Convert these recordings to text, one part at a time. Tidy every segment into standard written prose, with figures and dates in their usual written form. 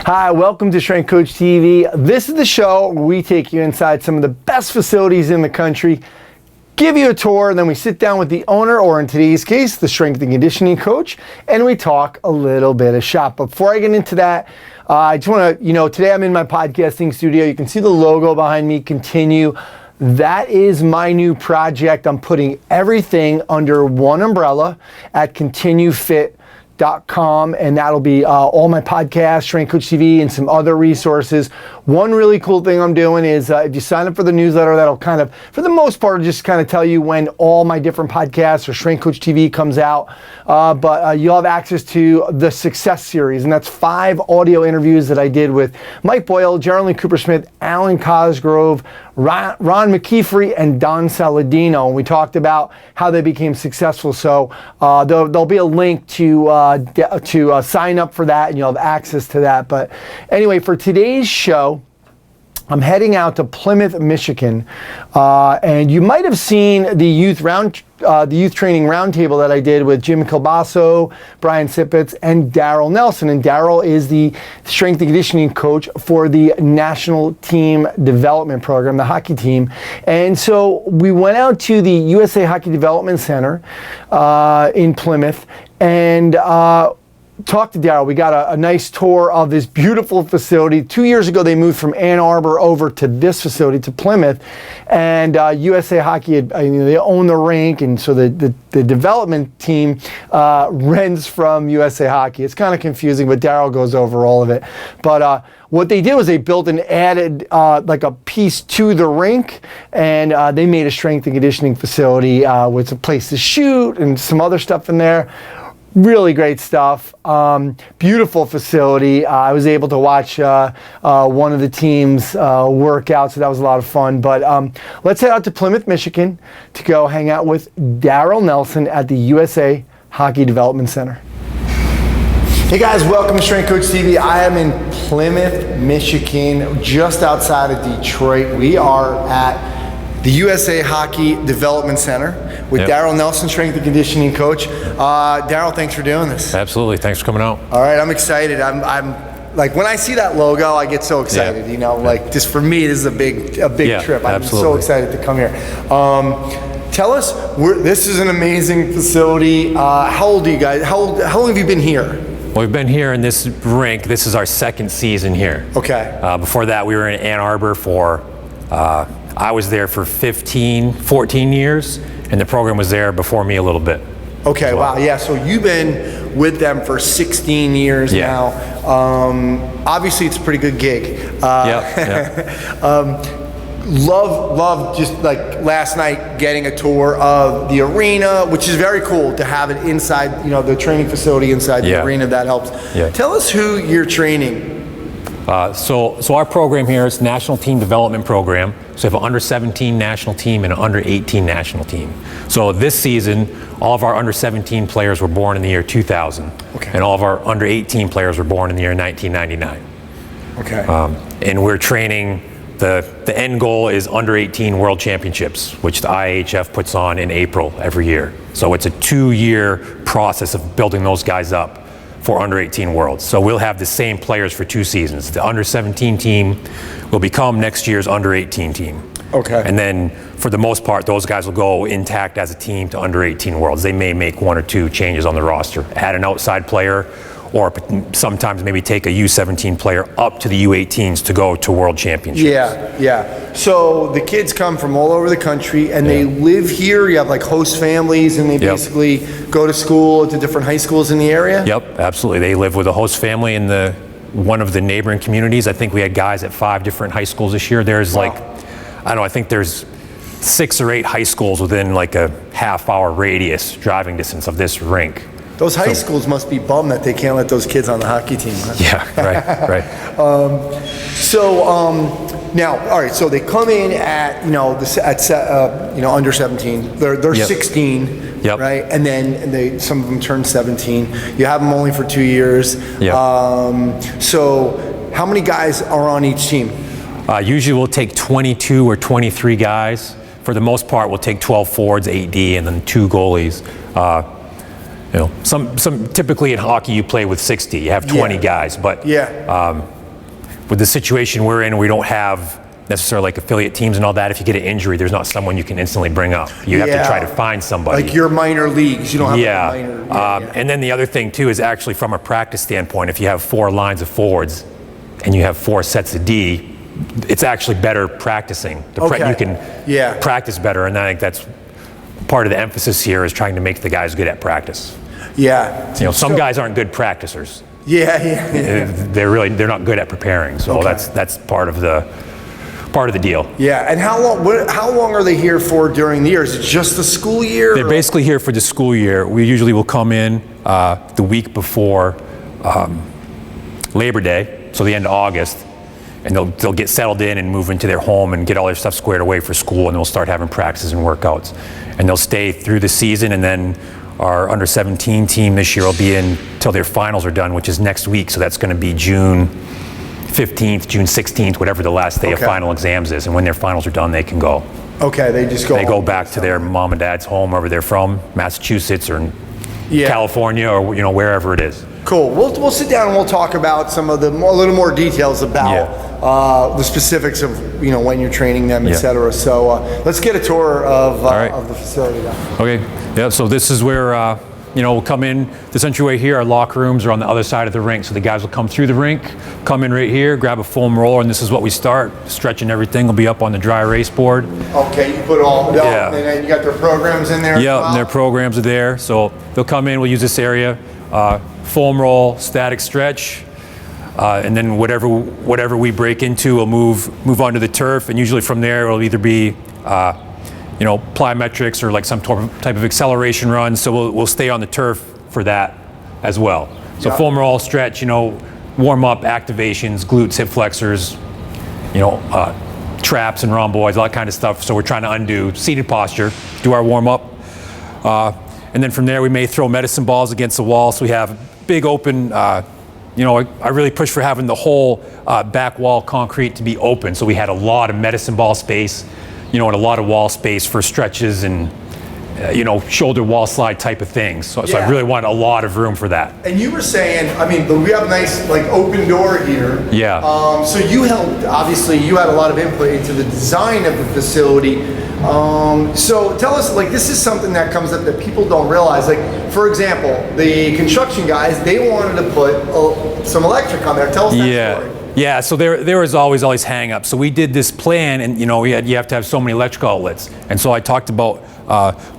Hi, welcome to Strength Coach TV. This is the show where we take you inside some of the best facilities in the country, give you a tour, and then we sit down with the owner, or in today's case, the strength and conditioning coach, and we talk a little bit of shop. But before I get into that, I just want to, today I'm in my podcasting studio. You can see the logo behind me, Continue. That is my new project. I'm putting everything under one umbrella at ContinueFit.com, and that'll be all my podcasts, Strength Coach TV, and some other resources. One really cool thing I'm doing is if you sign up for the newsletter, that'll kind of, for the most part, just kind of tell you when all my different podcasts or Strength Coach TV comes out. But you'll have access to the Success Series, and that's 5 audio interviews that I did with Mike Boyle, Darryl Cooper-Smith, Alan Cosgrove, Ron McKeefery, and Don Saladino. And we talked about how they became successful. So there'll be a link to sign up for that, and you'll have access to that. But anyway, for today's show, I'm heading out to Plymouth, Michigan, and you might have seen the youth training roundtable that I did with Jim Kilbasso, Brian Sippets, and Darryl Nelson. And Darryl is the strength and conditioning coach for the National Team Development Program, the hockey team. And so we went out to the USA Hockey Development Center in Plymouth and talked to Darryl. We got a nice tour of this beautiful facility. 2 years ago, they moved from Ann Arbor over to this facility, to Plymouth, and USA Hockey, they own the rink, and so the development team rents from USA Hockey. It's kind of confusing, but Darryl goes over all of it. But what they did was they built and added like a piece to the rink, and they made a strength and conditioning facility with a place to shoot and some other stuff in there. Really great stuff. Beautiful facility. I was able to watch one of the teams work out, so that was a lot of fun. But let's head out to Plymouth, Michigan to go hang out with Darryl Nelson at the USA Hockey Development Center. Hey guys, welcome to Strength Coach TV. I am in Plymouth, Michigan, just outside of Detroit. We are at the USA Hockey Development Center with Darryl Nelson, strength and conditioning coach. Darryl, thanks for doing this. Absolutely, thanks for coming out. All right, I'm excited. I'm like, when I see that logo, I get so excited. Like, just for me, this is a big trip. I'm so excited to come here. Tell us, this is an amazing facility. How old are you guys? How long have you been here? Well, we've been here in this rink. This is our second season here. Okay. Before that, we were in Ann Arbor for, I was there for 14 years, and the program was there before me a little bit. Okay, well. Wow, yeah, so you've been with them for 16 years now. Obviously, it's a pretty good gig. Love just like last night getting a tour of the arena, which is very cool to have it inside, the training facility inside the arena. That helps. Tell us who you're training. So our program here is National Team Development Program. So we have an under-17 national team and an under-18 national team. So this season, all of our under-17 players were born in the year 2000. Okay. And all of our under-18 players were born in the year 1999. Okay. And we're training, the end goal is under-18 World Championships, which the IHF puts on in April every year. So it's a 2-year process of building those guys up for under-18 Worlds. So we'll have the same players for 2 seasons. The under-17 team will become next year's under-18 team. Okay. And then for the most part, those guys will go intact as a team to under-18 Worlds. They may make 1 or 2 changes on the roster, add an outside player, or sometimes maybe take a U17 player up to the U18s to go to World Championships. Yeah. So the kids come from all over the country, and they live here. You have like host families, and they basically go to school to different high schools in the area? Yep, absolutely. They live with a host family in one of the neighboring communities. I think we had guys at 5 different high schools this year. There's I think there's 6 or 8 high schools within like a half-hour radius driving distance of this rink. Those high schools must be bummed that they can't let those kids on the hockey team. Huh? Yeah, right. Now, all right. So they come in at under 17. They're 16, right? And then some of them turn 17. You have them only for 2 years. So how many guys are on each team? Usually we'll take 22 or 23 guys. For the most part, we'll take 12 forwards, 8D, and then 2 goalies. Some typically in hockey you play with 60. You have 20 guys, but with the situation we're in, we don't have necessarily like affiliate teams and all that. If you get an injury, there's not someone you can instantly bring up. You have to try to find somebody. Like your minor leagues, you don't have like a minor. And then the other thing too is actually from a practice standpoint, if you have 4 lines of forwards and you have 4 sets of D, it's actually better practicing. You can practice better, and I think that's part of the emphasis here is trying to make the guys good at practice. Yeah. You know, some guys aren't good practicers. Yeah. They're not good at preparing. So that's part of the deal. Yeah, and how long are they here for during the year? Is it just the school year? They're basically here for the school year. We usually will come in the week before Labor Day, so the end of August, and they'll get settled in and move into their home and get all their stuff squared away for school, and they'll start having practices and workouts. And they'll stay through the season, and then our under 17 team this year will be in till their finals are done, which is next week. So that's going to be June 15th, June 16th, whatever the last day of final exams is. And when their finals are done, they can go. Okay, they just go. They go back to their mom and dad's home, wherever they're from, Massachusetts or California or wherever it is. Cool. We'll sit down and we'll talk about some of the a little more details about the specifics of when you're training them, etc. So let's get a tour of the facility now. Okay. Yeah. So this is where we'll come in this entryway here. Our locker rooms are on the other side of the rink, so the guys will come through the rink, come in right here, grab a foam roller, and this is what we start. Stretching everything will be up on the dry erase board. Okay, you put all and then you got their programs in there. Yeah, and their programs are there. So they'll come in. We'll use this area. Foam roll, static stretch, and then whatever we break into, we'll move onto the turf, and usually from there it'll either be plyometrics or like some type of acceleration run. So we'll stay on the turf for that as well. So foam roll, stretch, warm up, activations, glutes, hip flexors, traps and rhomboids, all that kind of stuff. So we're trying to undo seated posture, do our warm up. And then from there, we may throw medicine balls against the wall. So we have big open, I really push for having the whole back wall concrete to be open. So we had a lot of medicine ball space, and a lot of wall space for stretches and, shoulder wall slide type of things. So I really want a lot of room for that. And you were saying, we have a nice open door here. Yeah. So you helped, obviously, you had a lot of input into the design of the facility. So tell us, this is something that comes up that people don't realize. For example, the construction guys, they wanted to put some electric on there. Tell us that story. Yeah, so there was always hang-ups. So we did this plan, and you have to have so many electrical outlets. And so I talked about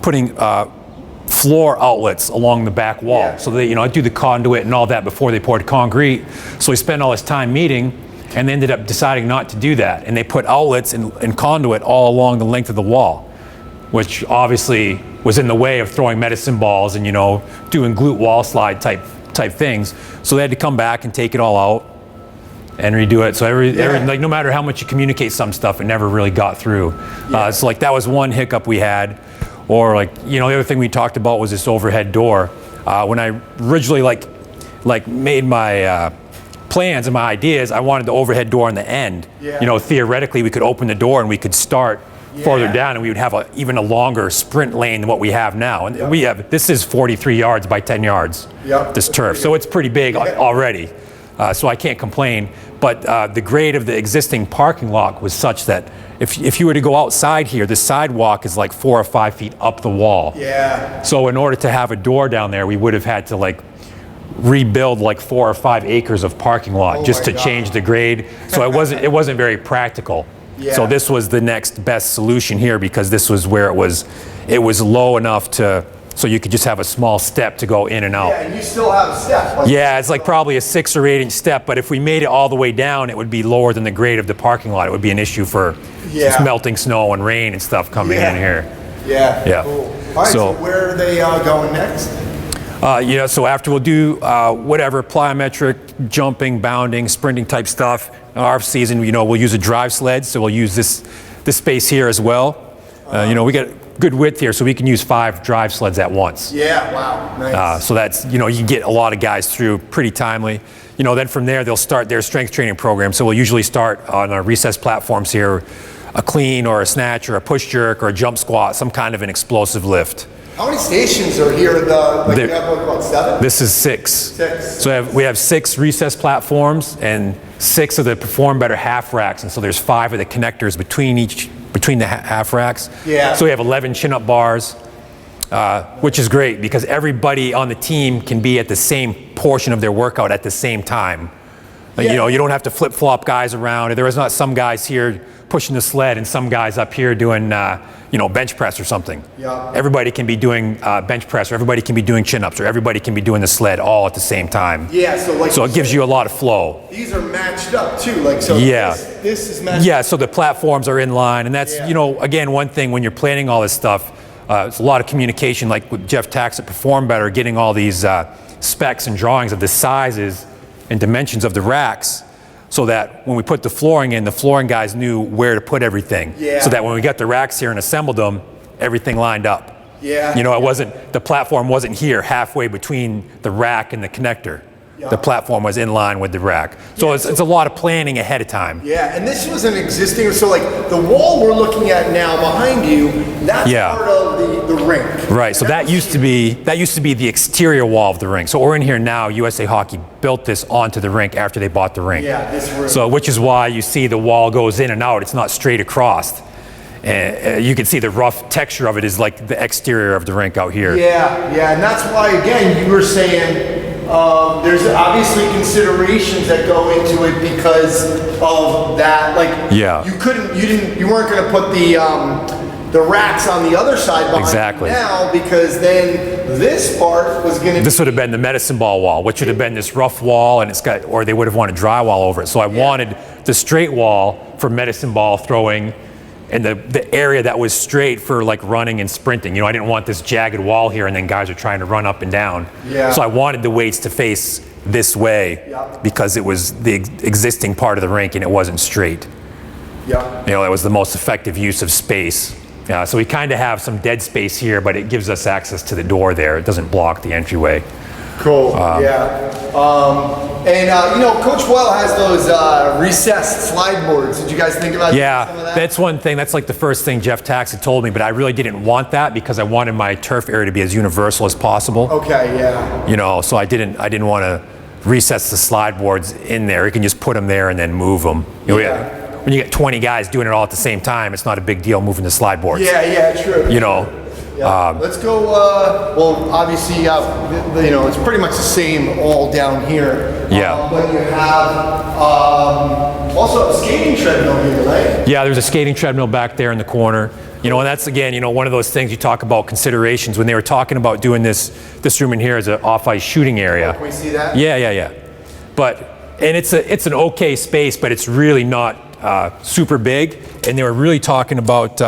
putting floor outlets along the back wall. Yeah. So they, I do the conduit and all that before they poured concrete. So we spent all this time meeting, and they ended up deciding not to do that. And they put outlets and conduit all along the length of the wall, which obviously was in the way of throwing medicine balls and doing glute wall slide type things. So they had to come back and take it all out and redo it. So every no matter how much you communicate some stuff, it never really got through. So that was one hiccup we had. Or the other thing we talked about was this overhead door. When I originally made my plans and my ideas, I wanted the overhead door on the end. Yeah. Theoretically, we could open the door and we could start farther down, and we would have even a longer sprint lane than what we have now. And this is 43 yards by 10 yards. This turf, so it's pretty big already. So I can't complain. But the grade of the existing parking lot was such that if you were to go outside here, the sidewalk is 4 or 5 feet up the wall. Yeah. So in order to have a door down there, we would have had to rebuild 4 or 5 acres of parking lot just to change the grade. So it wasn't very practical. Yeah. So this was the next best solution here, because this was where it was low enough so you could just have a small step to go in and out. Yeah, and you still have a step. It's probably a 6 or 8 inch step, but if we made it all the way down, it would be lower than the grade of the parking lot. It would be an issue for just melting snow and rain and stuff coming in here. Yeah. Cool. All right, so where are they going next? So after we'll do whatever plyometric, jumping, bounding, sprinting type stuff. In our season, we'll use a drive sled, so we'll use this space here as well. We got good width here, so we can use 5 drive sleds at once. Yeah, wow, nice. So that's, you can get a lot of guys through pretty timely. Then from there, they'll start their strength training program. So we'll usually start on our recessed platforms here, a clean or a snatch or a push jerk or a jump squat, some kind of an explosive lift. How many stations are here? You have what, 7? This is 6. 6. So we have 6 recess platforms and 6 of the Perform Better half racks, and so there's 5 of the connectors between the half racks. Yeah. So we have 11 chin-up bars, which is great because everybody on the team can be at the same portion of their workout at the same time. Yeah. You know, you don't have to flip-flop guys around. There is not some guys here pushing the sled and some guys up here doing, bench press or something. Yeah. Everybody can be doing bench press, or everybody can be doing chin-ups, or everybody can be doing the sled all at the same time. Yeah, so it gives you a lot of flow. These are matched up too, Yeah. This is matched. Yeah, so the platforms are in line, and that's, again, one thing when you're planning all this stuff, it's a lot of communication, like with Jeff Tax at Perform Better, getting all these specs and drawings of the sizes and dimensions of the racks, so that when we put the flooring in, the flooring guys knew where to put everything. Yeah. So that when we got the racks here and assembled them, everything lined up. Yeah. The platform wasn't here halfway between the rack and the connector. Yeah. The platform was in line with the rack. So it's a lot of planning ahead of time. Yeah, and this was an existing, so like the wall we're looking at now behind you, that's part of the rink. Right, so that used to be the exterior wall of the rink. So we're in here now, USA Hockey built this onto the rink after they bought the rink. Yeah, this room. So which is why you see the wall goes in and out, it's not straight across. And you can see the rough texture of it is like the exterior of the rink out here. Yeah, and that's why, again, you were saying there's obviously considerations that go into it because of that. Like, you weren't going to put the racks on the other side behind you now, because then this part was going to. This would have been the medicine ball wall, which would have been this rough wall, and or they would have wanted drywall over it. So I wanted the straight wall for medicine ball throwing, and the area that was straight for like running and sprinting. I didn't want this jagged wall here and then guys are trying to run up and down. Yeah. So I wanted the weights to face this way because it was the existing part of the rink and it wasn't straight. Yeah. It was the most effective use of space. So we kind of have some dead space here, but it gives us access to the door there. It doesn't block the entryway. Cool, Coach Boyle has those recessed slide boards. Did you guys think about some of that? That's one thing. That's like the first thing Jeff Tax had told me, but I really didn't want that because I wanted my turf area to be as universal as possible. Okay, yeah. So I didn't want to recess the slide boards in there. You can just put them there and then move them. When you get 20 guys doing it all at the same time, it's not a big deal moving the slide boards. Yeah, true. Yeah. Let's go, obviously, it's pretty much the same all down here. Yeah. But you have also a skating treadmill here, right? Yeah, there's a skating treadmill back there in the corner. And that's, again, one of those things you talk about considerations. When they were talking about doing this room in here as an off-ice shooting area. Can we see that? Yeah. And it's an okay space, but it's really not super big. And they were really talking about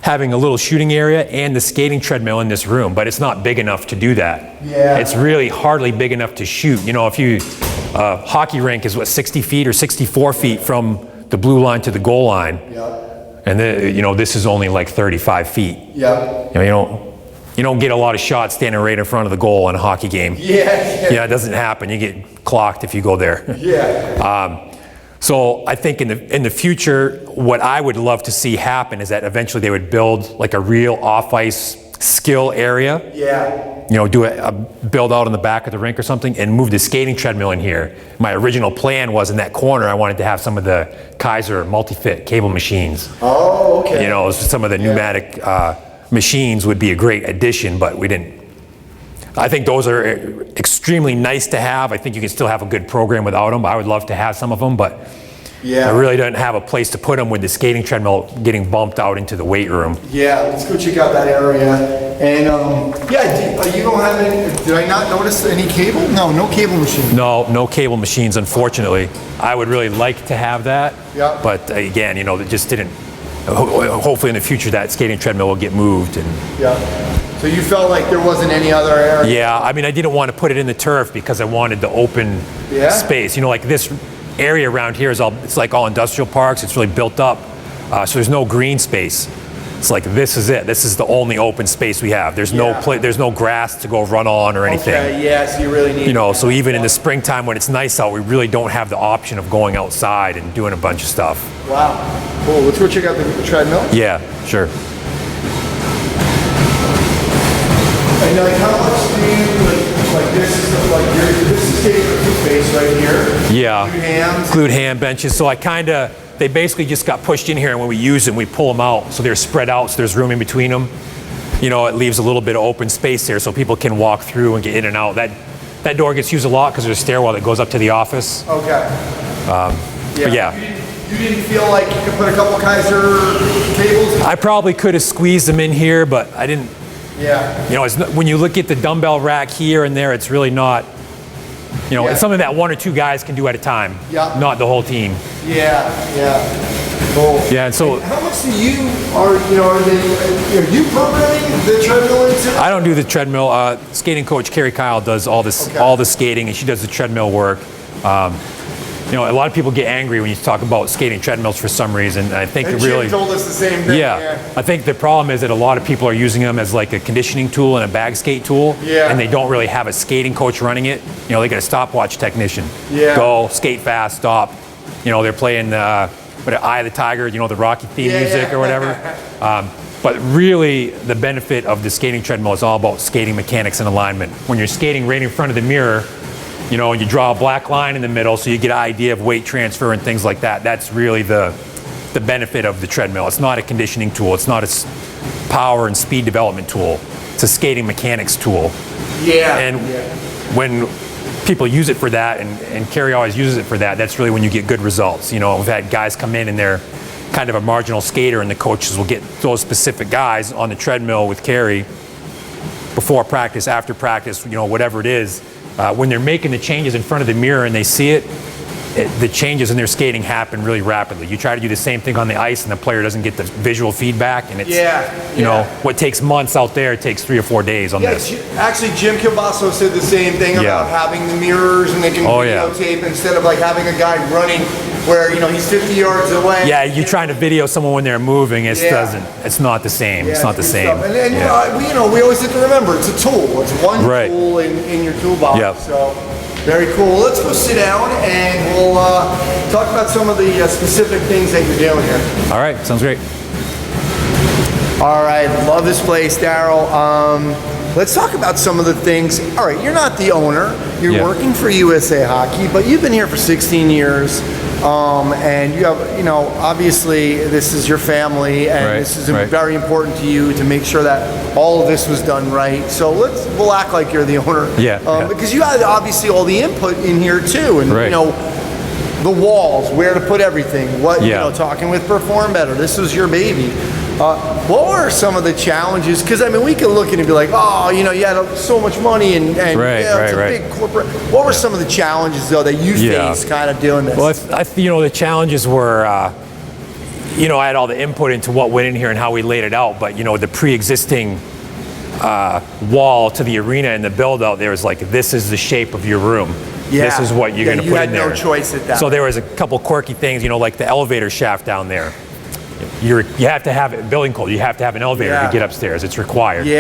having a little shooting area and the skating treadmill in this room, but it's not big enough to do that. Yeah. It's really hardly big enough to shoot. If you, hockey rink is 60 feet or 64 feet from the blue line to the goal line. Yeah. And this is only like 35 feet. Yeah. You don't get a lot of shots standing right in front of the goal in a hockey game. Yeah. It doesn't happen. You get clocked if you go there. Yeah. So I think in the future, what I would love to see happen is that eventually they would build like a real off-ice skill area. Yeah. Do a build out on the back of the rink or something and move the skating treadmill in here. My original plan was in that corner, I wanted to have some of the Kaiser multi-fit cable machines. Oh, okay. Some of the pneumatic machines would be a great addition, but we didn't. I think those are extremely nice to have. I think you can still have a good program without them. I would love to have some of them, but I really don't have a place to put them with the skating treadmill getting bumped out into the weight room. Yeah, let's go check out that area. And you don't have any, did I not notice any cable? No cable machine. No cable machines, unfortunately. I would really like to have that, but again, it just didn't. Hopefully in the future that skating treadmill will get moved. So you felt like there wasn't any other area? Yeah, I didn't want to put it in the turf because I wanted the open space. Like this area around here it's like all industrial parks. It's really built up, so there's no green space. It's like this is it. This is the only open space we have. There's there's no grass to go run on or anything. Okay, so you really need. So even in the springtime when it's nice out, we really don't have the option of going outside and doing a bunch of stuff. Wow, cool. Let's go check out the treadmill. Yeah, sure. And like, how much do you like this is like this is getting the base right here? Yeah. Glued hams. Glued ham benches. So they basically just got pushed in here, and when we use them, we pull them out. So they're spread out, so there's room in between them. You know, it leaves a little bit of open space there so people can walk through and get in and out. That door gets used a lot because there's a stairwell that goes up to the office. Okay. But yeah. You didn't feel like you could put a couple Kaiser tables? I probably could have squeezed them in here, but I didn't. Yeah. You know, when you look at the dumbbell rack here and there, it's really not, you know, it's something that one or two guys can do at a time, not the whole team. Yeah, cool. Yeah, and so. And how much do you, are you programming the treadmill into? I don't do the treadmill. Skating coach Carrie Kyle does all the skating, and she does the treadmill work. You know, a lot of people get angry when you talk about skating treadmills for some reason. And I think and it really Jim told us the same thing. Yeah, I think the problem is that a lot of people are using them as like a conditioning tool and a bag skate tool, and they don't really have a skating coach running it. You know, they get a stopwatch technician. Go skate fast, stop. You know, they're playing Eye of the Tiger, you know, the Rocky theme music or whatever. But really, the benefit of the skating treadmill is all about skating mechanics and alignment. When you're skating right in front of the mirror, you know, you draw a black line in the middle so you get an idea of weight transfer and things like that. That's really the benefit of the treadmill. It's not a conditioning tool. It's not a power and speed development tool. It's a skating mechanics tool. And when people use it for that, and Carrie always uses it for that, that's really when you get good results. You know, we've had guys come in and they're kind of a marginal skater, and the coaches will get those specific guys on the treadmill with Carrie before practice, after practice, you know, whatever it is. When they're making the changes in front of the mirror and they see it, the changes in their skating happen really rapidly. You try to do the same thing on the ice and the player doesn't get the visual feedback, and it's, you know, what takes months out there, it takes 3 or 4 days on this. Actually, Jim Kilbasso said the same thing about having the mirrors and they can videotape instead of like having a guy running where, you know, he's 50 yards away. Yeah, you're trying to video someone when they're moving. It doesn't. It's not the same. It's not the same. And you know, we always have to remember it's a tool. It's one tool in your toolbox. So very cool. Let's go sit down and we'll talk about some of the specific things that you're doing here. All right, sounds great. All right, love this place, Darryl. Let's talk about some of the things. All right, you're not the owner. You're working for USA Hockey, but you've been here for 16 years. And you have, you know, obviously this is your family, and this is very important to you to make sure that all of this was done right. So we'll act like you're the owner. Because you had obviously all the input in here too, and you know, the walls, where to put everything, you know, talking with Perform Better. This was your baby. What were some of the challenges? Because I mean, we could look at it and be like, oh, you know, you had so much money and it's a big corporate. What were some of the challenges though that you faced kind of doing this? Well, you know, the challenges were, you know, I had all the input into what went in here and how we laid it out, but you know, the pre-existing wall to the arena and the build out there is like, this is the shape of your room. This is what you're going to put in there. You had no choice at that. So there was a couple quirky things, you know, like the elevator shaft down there. You have to have it, building code, you have to have an elevator to get upstairs. It's required. You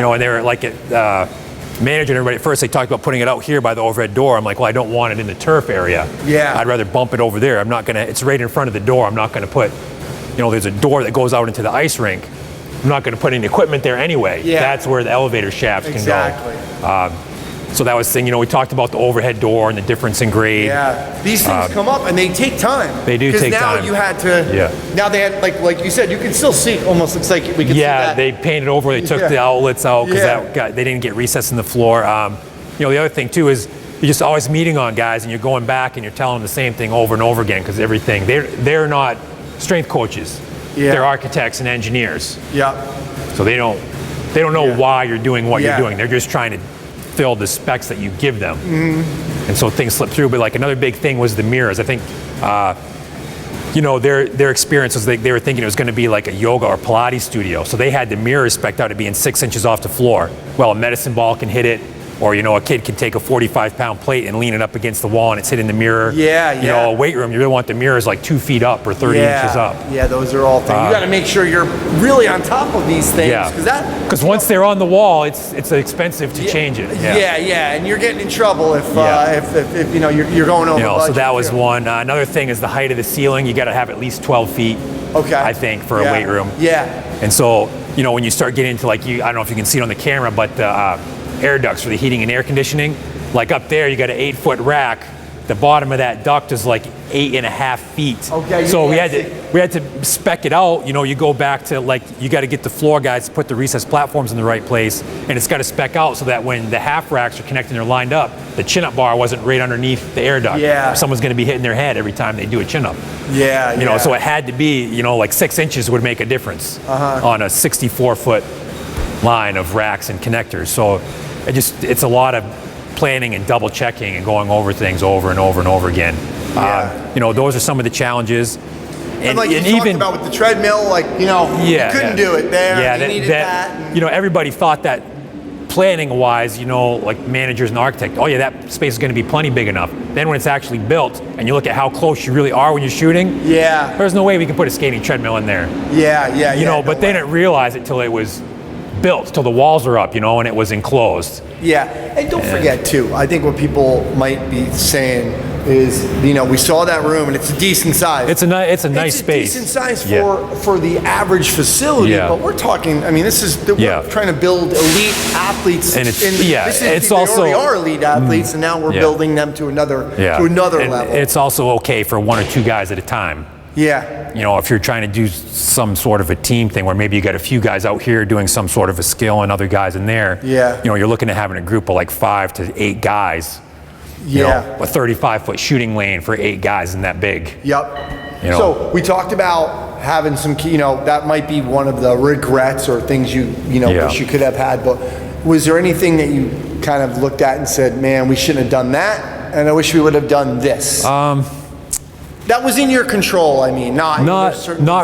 know, and they were like, manager and everybody, at first they talked about putting it out here by the overhead door. I'm like, well, I don't want it in the turf area. I'd rather bump it over there. I'm not going to, it's right in front of the door. I'm not going to put, you know, there's a door that goes out into the ice rink. I'm not going to put any equipment there anyway. That's where the elevator shafts can go. So that was the thing, you know, we talked about the overhead door and the difference in grade. These things come up and they take time. They do take time. Because now you had to, now they had, like you said, you can still see, almost looks like we can see that. They painted over, they took the outlets out because they didn't get recess in the floor. You know, the other thing too is you're just always meeting on guys and you're going back and you're telling them the same thing over and over again because everything, they're not strength coaches. They're architects and engineers. So they don't know why you're doing what you're doing. They're just trying to fill the specs that you give them. And so things slip through. But like another big thing was the mirrors. I think, you know, their experience was they were thinking it was going to be like a yoga or Pilates studio. So they had the mirrors spec'd out to being 6 inches off the floor. Well, a medicine ball can hit it, or, you know, a kid can take a 45-pound plate and lean it up against the wall and it's hitting the mirror. You know, a weight room, you really want the mirrors like 2 feet up or 30 inches up. Those are all things. You got to make sure you're really on top of these things. Because once they're on the wall, it's expensive to change it. And you're getting in trouble if you know, you're going over budget. So that was one. Another thing is the height of the ceiling. You got to have at least 12 feet, I think, for a weight room. And so, you know, when you start getting into like, I don't know if you can see it on the camera, but the air ducts for the heating and air conditioning, like up there, you got an 8-foot rack. The bottom of that duct is like 8.5 feet. Okay. So we had to spec it out. You know, you go back to like, you got to get the floor guys to put the recessed platforms in the right place, and it's got to spec out so that when the half racks are connected and they're lined up, the chin-up bar wasn't right underneath the air duct. Yeah. Someone's going to be hitting their head every time they do a chin-up. Yeah. You know, so it had to be, you know, like 6 inches would make a difference on a 64-foot line of racks and connectors. So it's a lot of planning and double checking and going over things over and over and over again. Yeah. You know, those are some of the challenges. And like you talked about with the treadmill, like, you know, you couldn't do it there. Yeah, you needed that. You know, everybody thought that planning-wise, you know, like managers and architects, oh yeah, that space is going to be plenty big enough. Then when it's actually built and you look at how close you really are when you're shooting, there's no way we can put a skating treadmill in there. You know, but they didn't realize it till it was built, till the walls were up, you know, and it was enclosed. Yeah, and don't forget too, I think what people might be saying is, you know, we saw that room and it's a decent size. It's a nice space. It's a decent size for the average facility, but we're talking, I mean, we're trying to build elite athletes. And it's they also already are elite athletes, and now we're building them to another level. It's also okay for 1 or 2 guys at a time. Yeah. You know, if you're trying to do some sort of a team thing where maybe you got a few guys out here doing some sort of a skill and other guys in there, you know, you're looking at having a group of like 5 to 8 guys. You know, a 35-foot shooting lane for 8 guys isn't that big. Yep. You know? So we talked about having some, you know, that might be one of the regrets or things you wish you could have had, but was there anything that you kind of looked at and said, man, we shouldn't have done that, and I wish we would have done this? That was in your control, I mean, not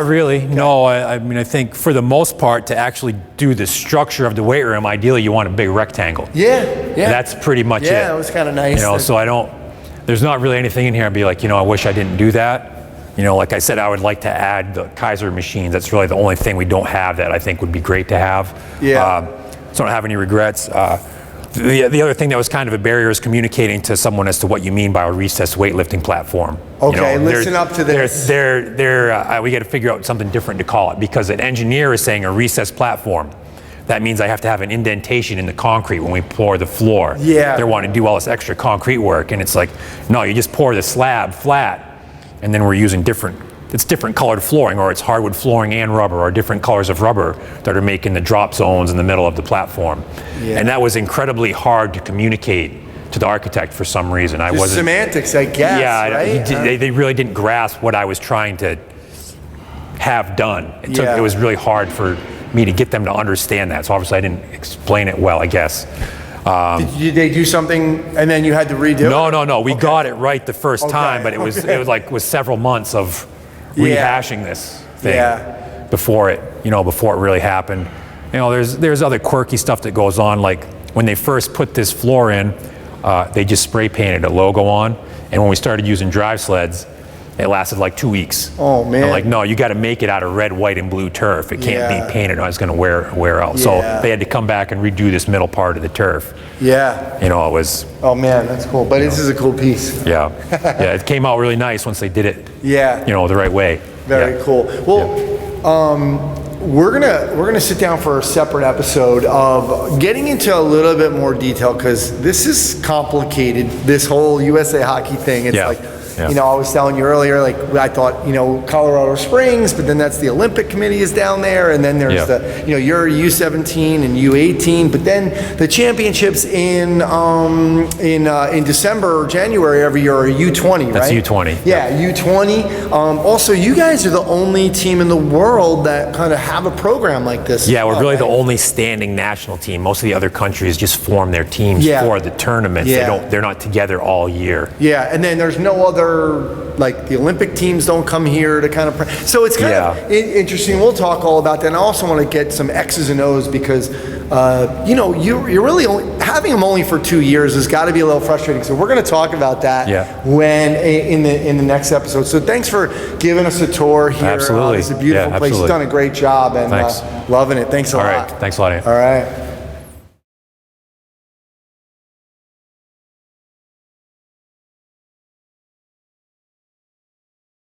really. Okay. No, I mean, I think for the most part, to actually do the structure of the weight room, ideally you want a big rectangle. Yeah. That's pretty much it. Yeah, it was kind of nice. You know, so there's not really anything in here I'd be like, you know, I wish I didn't do that. You know, like I said, I would like to add the Kaiser machines. That's really the only thing we don't have that I think would be great to have. Yeah. So I don't have any regrets. The other thing that was kind of a barrier is communicating to someone as to what you mean by a recessed weightlifting platform. Okay, you know, listen up to this. We got to figure out something different to call it, because an engineer is saying a recessed platform. That means I have to have an indentation in the concrete when we pour the floor. Yeah. They want to do all this extra concrete work, and it's like, no, you just pour the slab flat, and then we're using different colored flooring, or it's hardwood flooring and rubber, or different colors of rubber that are making the drop zones in the middle of the platform. Yeah. And that was incredibly hard to communicate to the architect for some reason. I wasn't semantics, I guess. Yeah, right? They really didn't grasp what I was trying to have done. It was really hard for me to get them to understand that. So obviously I didn't explain it well, I guess. Did they do something and then you had to redo it? No. We got it right the first time, but it was several months of rehashing this thing before it really happened. You know, there's other quirky stuff that goes on, like when they first put this floor in, they just spray painted a logo on, and when we started using drive sleds, it lasted like 2 weeks. Oh man! They're like, no, you got to make it out of red, white, and blue turf. It can't be painted, or it's going to wear out. So they had to come back and redo this middle part of the turf. Yeah. You know, it was. Oh man, that's cool. But this is a cool piece. Yeah. It came out really nice once they did it. Yeah. You know, the right way. Very cool. Well, we're gonna sit down for a separate episode of getting into a little bit more detail, because this is complicated. This whole USA Hockey thing. It's like. Yeah. You know, I was telling you earlier, like I thought, you know, Colorado Springs, but then that's the Olympic Committee is down there, and then there's the, you know, you're U17 and U18, but then the championships in December or January every year are U20, right? That's U20. Yeah, U20. Also, you guys are the only team in the world that kind of have a program like this. Yeah, we're really the only standing national team. Most of the other countries just form their teams for the tournaments. They're not together all year. Yeah, and then there's no other, like the Olympic teams don't come here to kind of, so it's kind of interesting. We'll talk all about that. And I also want to get some X's and O's, because you know, you're really having them only for 2 years has got to be a little frustrating. So we're going to talk about that when in the next episode. So thanks for giving us a tour here. Absolutely. It's a beautiful place. You've done a great job, and loving it. Thanks a lot. All right. Thanks a lot, Ian. All right.